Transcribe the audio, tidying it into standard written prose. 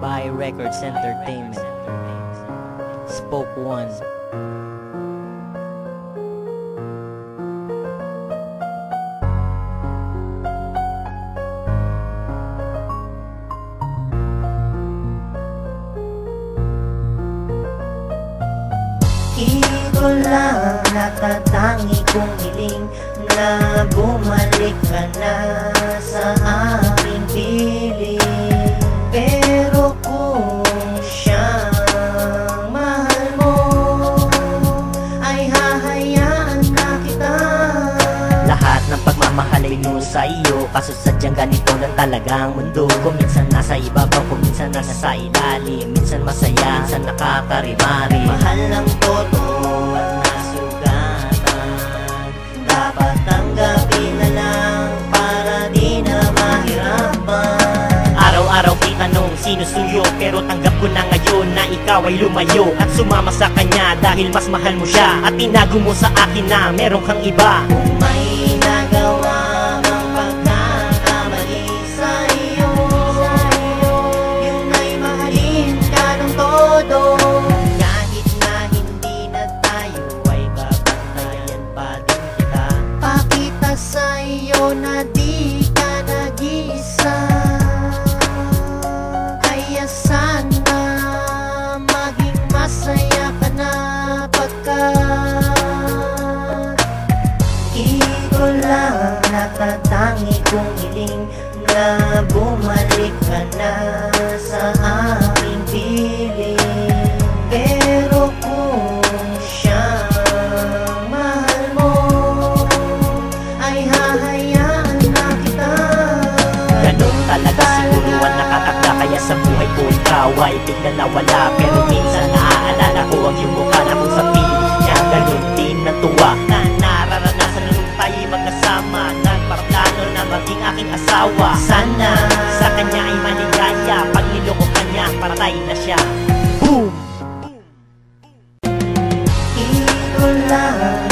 by Records Entertainment. Spoke One. Ito lang natatangi kong hiling, na bumalik ka na sa aking piling. Pero kung siyang mahal mo, ay hahayaan na kita. Lahat ng pagmamahal ay nuno sa iyo, kaso sadyang ganito lang talagang mundo ko. Minsan nasa ibabaw, kung minsan nasa ilalim, minsan masaya, minsan nakakarimari. Mahal ng totoo at nasugatan, dapat tanggapin na lang para di na mahirapan. Araw-araw may tanong sino suyo, pero tanggap ko na ngayon na ikaw ay lumayo at sumama sa kanya dahil mas mahal mo siya. At tinago mo sa akin na meron kang iba. Kung may nagawa mang pagkakamali sa iyo, yun ay mahalin ka ng todo. Kahit na hindi na tayo, ay babantayan pa din kita. Pakita sa iyo na di ka nag-iisa. Kaya sana maging masaya ka na pagkat ito lang natatangi kong hiling, na bumalik ka na sa aking piling. Pero kung siyang mahal mo, ay hahayaan na kita. Ganun talaga siguro ang nakakakla, kaya sa buhay ko ikaw ay bigla nawala. Pero minsan naaalala ko ang iyong mukha na kung sa piling niya. Ganun din ang tuwa na nararanasan nung tayo'y magkasama. Nagpaplano na maging aking asawa. Sana sa kanya ay maligaya, pag niloko kanya patay na siya. Boom! Ito lang